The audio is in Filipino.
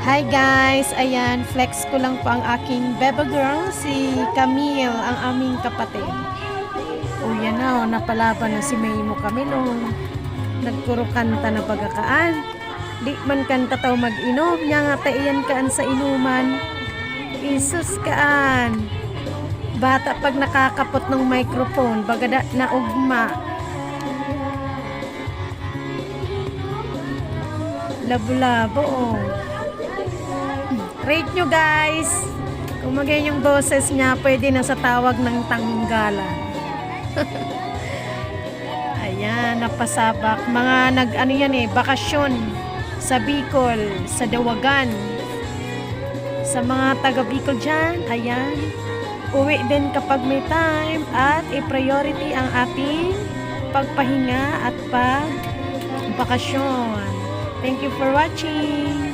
Hi guys! Ayan, flex ko lang po ang aking bebe girl, si Camille, ang aming kapatid. O yan na, napalaban na si Maymo Camilo. Nagpuro kanta na pagakaan. Di man kanta tao mag-inom, nya nga taiyan kaan sa inuman. Isus kaan. Bata pag nakakapot ng microphone, bagada na ugma. Labo-labo oh. Rate nyo guys. Kung maging yung boses niya, pwede na sa tawag ng tanggalan. Ayan, napasabak. Mga nag-ano yan bakasyon sa Bicol, sa Dawagan. Sa mga taga Bicol dyan, ayan. Uwi din kapag may time at i-priority ang ating pagpahinga at pagbakasyon. Thank you for watching.